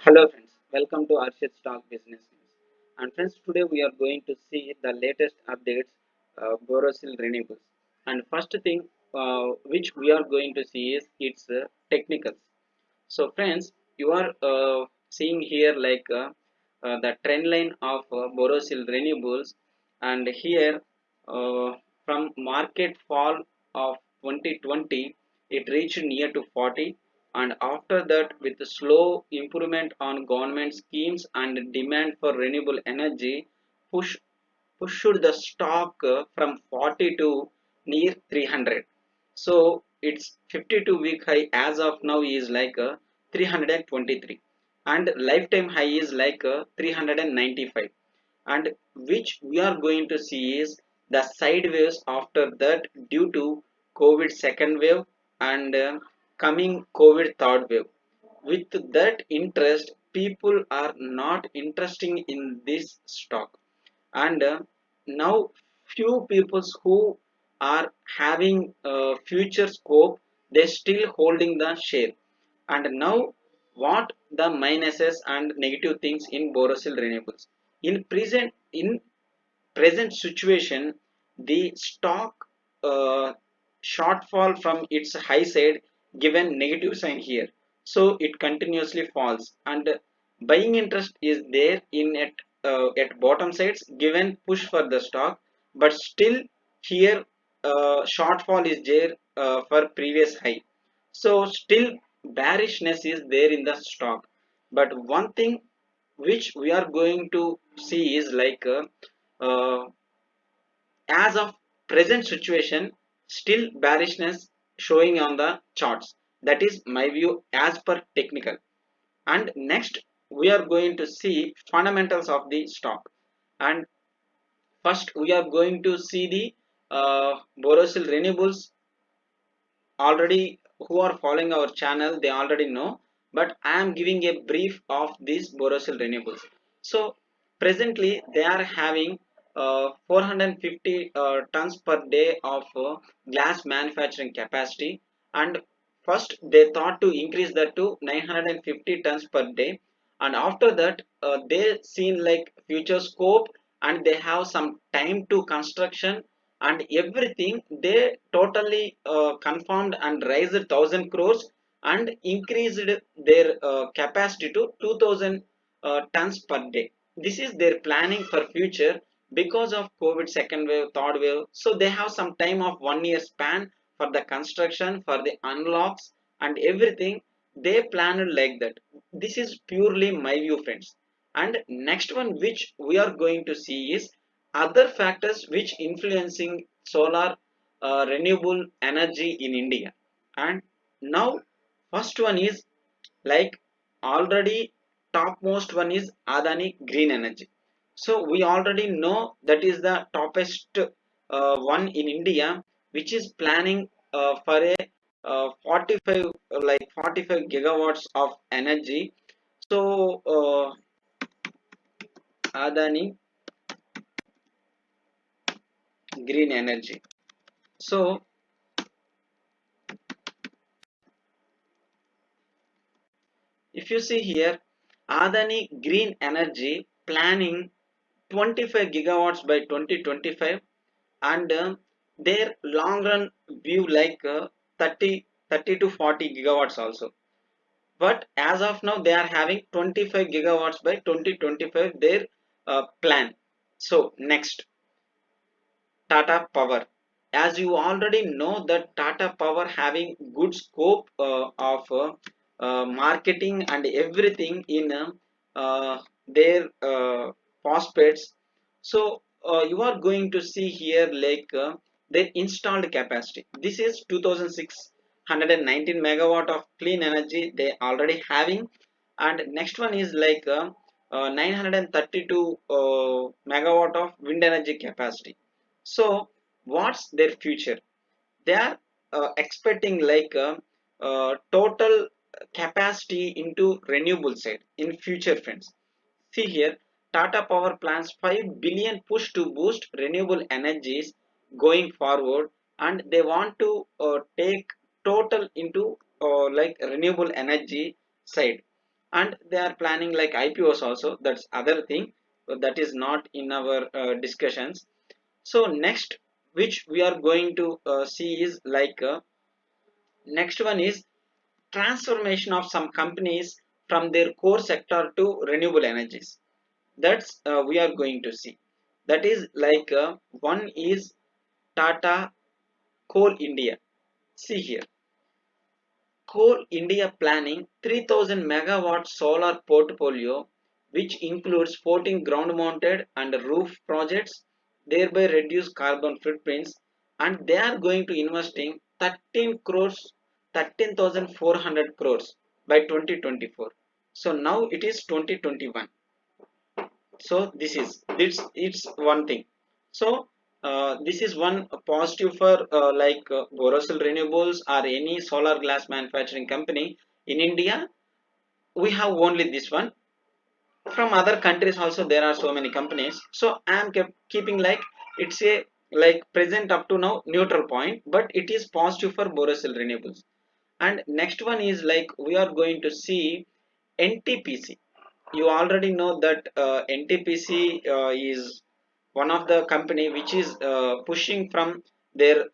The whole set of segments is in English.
Hello friends, welcome to Arshid Stock Business News. And friends, today we are going to see the latest updates Borosil Renewables. And first thing which we are going to see is its technicals. So friends, you are seeing here the trend line of Borosil Renewables, and here uh, from market fall of 2020 it reached near to 40, and after that with the slow improvement on government schemes and demand for renewable energy push pushed the stock from 40 to near 300. So its 52-week high as of now is 323, and lifetime high is 395, and which we are going to see is the sideways after that due to COVID second wave and coming COVID third wave. With that interest, people are not interested in this stock, and now few people who are having future scope, they still holding the share. And now what the minuses and negative things in Borosil Renewables in present situation, the stock uh, shortfall from its high side given negative sign here, so it continuously falls, and buying interest is there in at bottom sides given push for the stock, but still here shortfall is there for previous high, so still bearishness is there in the stock. But one thing which we are going to see is uh, as of present situation, still bearishness showing on the charts. That is my view as per technical. And next we are going to see fundamentals of the stock. And first we are going to see the Borosil Renewables. Already who are following our channel, they already know, but I am giving a brief of these Borosil Renewables. So presently they are having 450 tons per day of glass manufacturing capacity, and first they thought to increase that to 950 tons per day, and after that they seen like future scope, and they have some time to construction and everything. They totally confirmed and raised 1000 crores and increased their capacity to 2000 tons per day. This is their planning for future because of COVID second wave, third wave. So they have some time of 1 year span for the construction, for the unlocks and everything. They planned like that. This is purely my view, friends. And next one which we are going to see is other factors which influencing solar renewable energy in India. And now first one is like already topmost one is Adani Green Energy. So we already know that is the toppest one in India, which is planning for a 45 45 gigawatts of energy. So Adani Green Energy. So if you see here, Adani Green Energy planning 25 gigawatts by 2025, and their long run view 30 to 40 gigawatts also. But as of now, they are having 25 gigawatts by 2025 their plan. So next, Tata Power. As you already know that Tata Power having good scope of marketing and everything in their phosphates. So you are going to see here their installed capacity. This is 2619 megawatt of clean energy they already having, and next one is 932 megawatt of wind energy capacity. So what's their future? They are expecting total capacity into renewable side in future, friends. See here, Tata Power plans 5 billion push to boost renewable energies going forward, and they want to take total into renewable energy side. and they are planning like IPOs also. That's other thing, but that is not in our discussions. So next, which we are going to see is like next one is transformation of some companies from their core sector to renewable energies. That's we are going to see. That is like one is Tata Coal India. See here, Coal India planning 3000 megawatt solar portfolio, which includes 14 ground mounted and roof projects, thereby reduce carbon footprints, and they are going to investing 13 crores, 13,400 crores by 2024. So now it is 2021. So it's one thing. So this is one positive for Borosil Renewables or any solar glass manufacturing company in India. We have only this one. From other countries also there are so many companies, so I am keeping like it's a like present up to now neutral point, but it is positive for Borosil Renewables. And next one is like we are going to see NTPC. You already know that NTPC is one of the company which is pushing from their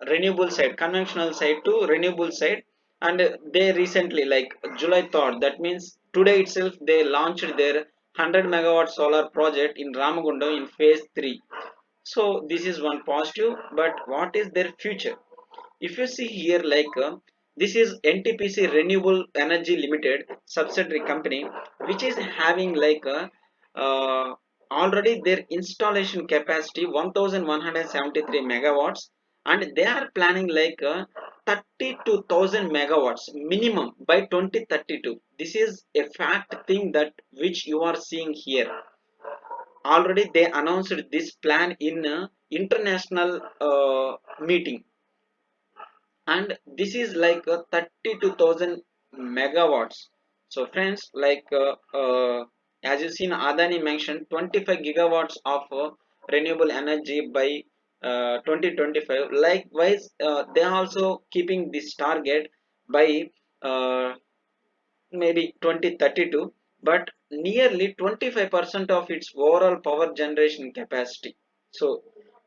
renewable side, conventional side to renewable side. And they recently like July 3rd, that means today itself they launched their 100 megawatt solar project in Ramagundam in phase 3. So this is one positive, but what is their future? If you see here like this is NTPC Renewable Energy Limited subsidiary company, which is having like a already their installation capacity 1173 megawatts, and they are planning like 32,000 megawatts minimum by 2032. This is a fact thing that which you are seeing here. Already they announced this plan in a international meeting, and this is like 32,000 megawatts. So friends, like as you seen Adani mentioned 25 gigawatts of renewable energy by 2025. Likewise they are also keeping this target by uh, maybe 2032, but nearly 25% of its overall power generation capacity. So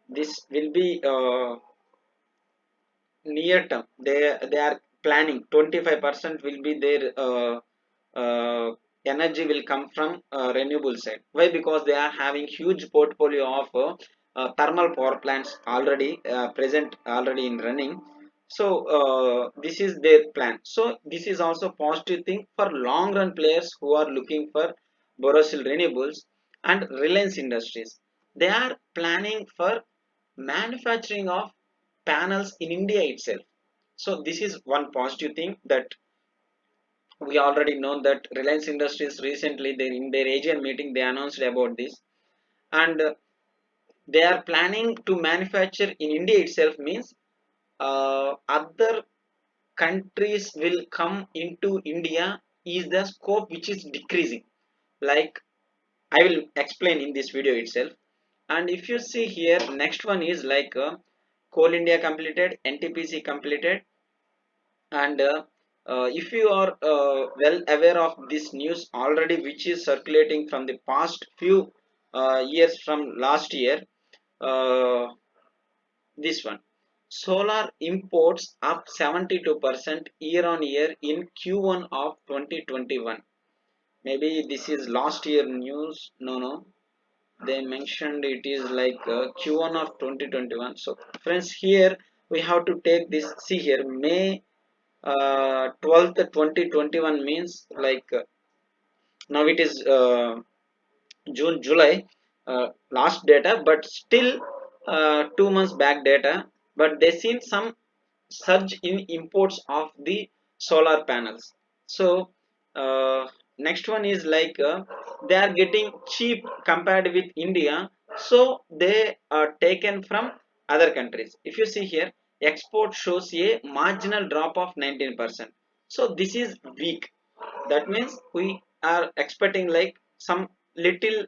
this will be near term. They are planning 25% will be their uh, energy will come from renewable side. Why? Because they are having huge portfolio of thermal power plants already present, already in running. So this is their plan. So this is also positive thing for long run players who are looking for Borosil Renewables. And Reliance Industries, they are planning for manufacturing of panels in India itself. So this is one positive thing that we already know that Reliance Industries recently they, in their Asian meeting they announced about this. And they are planning to manufacture in India itself means other countries will come into India is the scope which is decreasing. Like I will explain in this video itself. And if you see here, next one is like Coal India completed, NTPC completed, and if you are well aware of this news already, which is circulating from the past few years from last year, uh, this one, solar imports up 72% year on year in Q1 of 2021. Maybe this is last year news. No, they mentioned it is like Q1 of 2021. So friends, here we have to take this. See here, May 12th 2021 means like now it is June July last data, but still 2 months back data. But they seen some surge in imports of the solar panels. So uh, next one is like they are getting cheap compared with India, so they are taken from other countries. If you see here, export shows a marginal drop of 19%. So this is weak. That means we are expecting like some little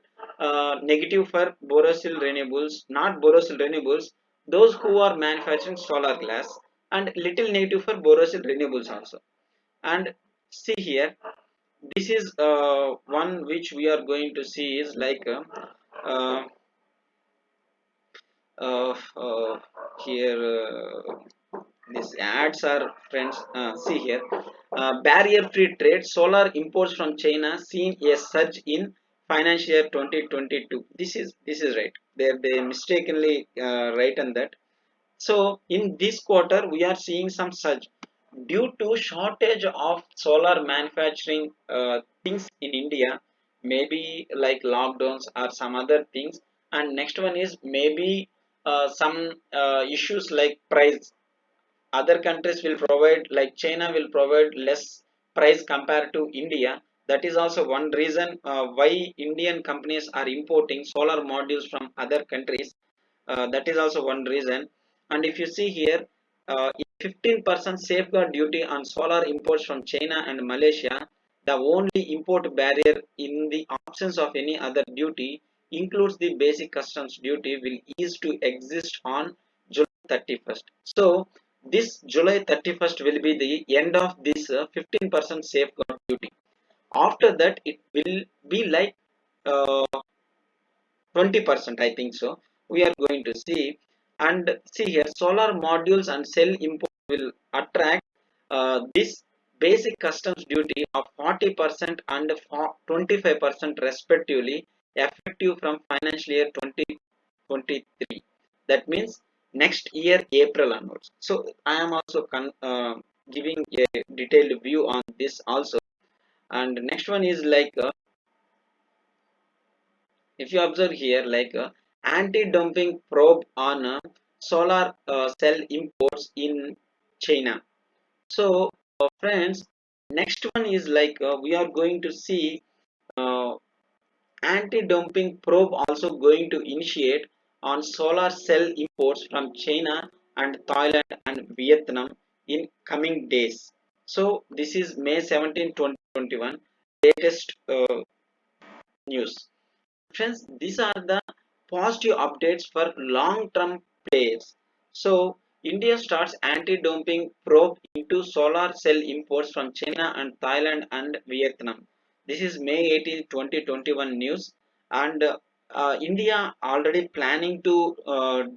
negative for Borosil Renewables, not Borosil Renewables, those who are manufacturing solar glass, and little negative for Borosil Renewables also. And see here, this is one which we are going to see is like uh, uh, uh, here these ads are friends, see here, barrier free trade solar imports from China seen a surge in financial year 2022. This is right, they mistakenly written that. So in this quarter we are seeing some surge due to shortage of solar manufacturing things in India, maybe like lockdowns or some other things. And next one is maybe some issues like price. Other countries will provide, like China will provide less price compared to India. That is also one reason why Indian companies are importing solar modules from other countries. That is also one reason. And if you see here, 15% safeguard duty on solar imports from China and Malaysia, the only import barrier in the absence of any other duty includes the basic customs duty will ease to exist on July 31st. So this July 31st will be the end of this 15% safeguard duty. After that, it will be like uh, 20%, I think so. We are going to see. And see here, solar modules and cell import will attract this basic customs duty of 40% and 25% respectively, effective from financial year 2023. That means next year, April onwards. So I am also giving a detailed view on this also. And next one is like if you observe here, like anti-dumping probe on solar cell imports in China. So friends, next one is like we are going to see uh, anti-dumping probe also going to initiate on solar cell imports from China and Thailand and Vietnam in coming days. So this is May 17, 2021 latest news. Friends, these are the positive updates for long-term players. So, India starts anti-dumping probe into solar cell imports from China and Thailand and Vietnam. This is May 18, 2021 news. And India already planning to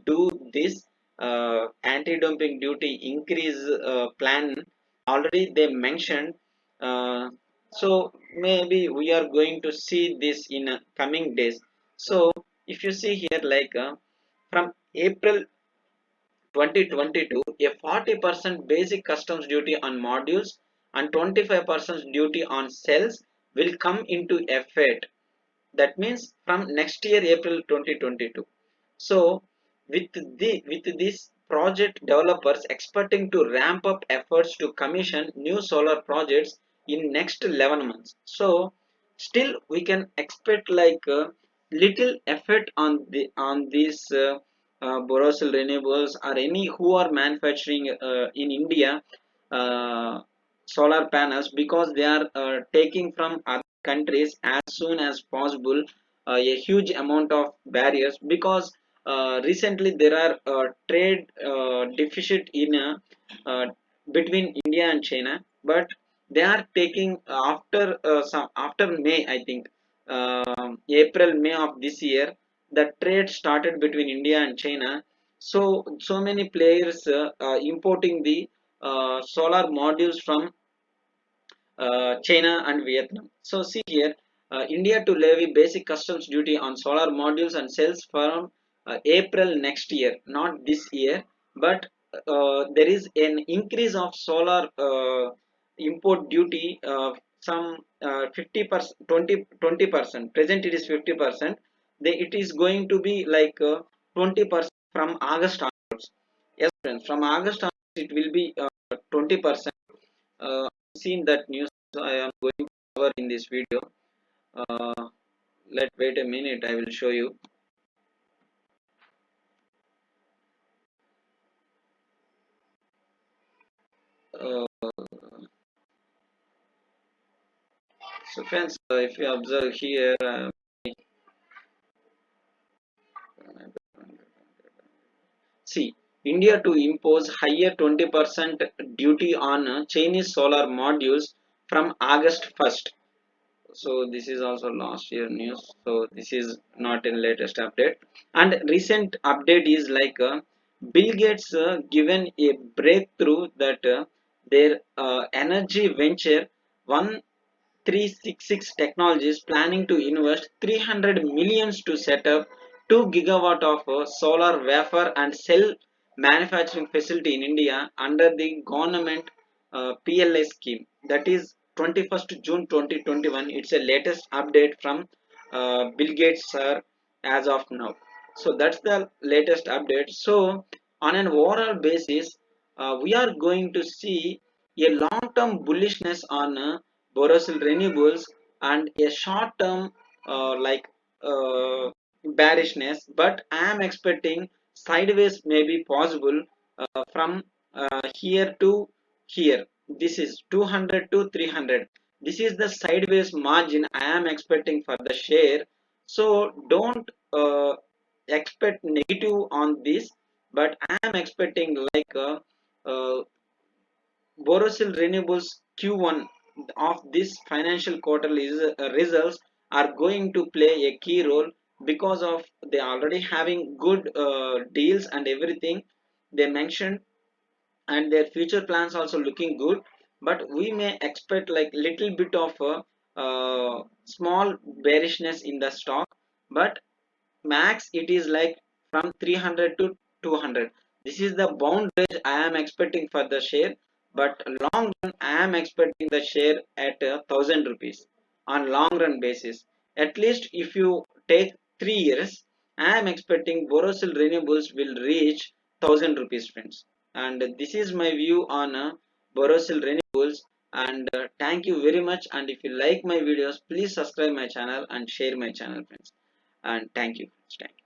do this anti-dumping duty increase plan. Already they mentioned. Uh, so maybe we are going to see this in coming days. So if you see here, like from April 2022, a 40% basic customs duty on modules and 25% duty on cells will come into effect. That means from next year, April 2022. So with this project, developers expecting to ramp up efforts to commission new solar projects in next 11 months. So still we can expect like little effort on these Borosil renewables or any who are manufacturing in India uh, solar panels, because they are taking from other countries as soon as possible a huge amount of barriers, because recently there are trade deficit in between India and China, but they are taking after some after May, I think April May of this year, the trade started between India and China. So many players importing the solar modules from China and Vietnam. So see here, India to levy basic customs duty on solar modules and cells from April next year, not this year, but there is an increase of solar import duty some 50%, 20%. Present it is 50%. It is going to be like 20% from August onwards. Yes, friends, from August onwards it will be 20%. Seen that news, so I am going to cover in this video. uh, let wait a minute, I will show you. uh, so friends, if you observe here, see, India to impose higher 20% duty on Chinese solar modules from August 1st. So this is also last year news, so this is not in latest update. And recent update is like Bill Gates given a breakthrough that their energy venture 1366 Technologies planning to invest 300 millions to set up 2 gigawatt of solar wafer and cell manufacturing facility in India under the government PLI scheme. That is 21st June 2021. It's a latest update from Bill Gates sir as of now. So that's the latest update. So on an overall basis, we are going to see a long-term bullishness on Borosil renewables and a short-term like bearishness. But I am expecting sideways may be possible from here to here. This is 200 to 300. This is the sideways margin I am expecting for the share. So don't expect negative on this, but I am expecting like Borosil Renewables Q1 of this financial quarter results are going to play a key role because of they already having good deals and everything they mentioned, and their future plans also looking good. But we may expect like little bit of a small bearishness in the stock, but max it is like from 300 to 200. This is the bound range I am expecting for the share, but long run I am expecting the share at 1000 rupees on long run basis. At least if you take 3 years, I am expecting Borosil renewables will reach 1000 rupees, friends. And this is my view on Borosil renewables. And thank you very much, and if you like my videos, please subscribe my channel and share my channel, friends. And thank you. Thank you.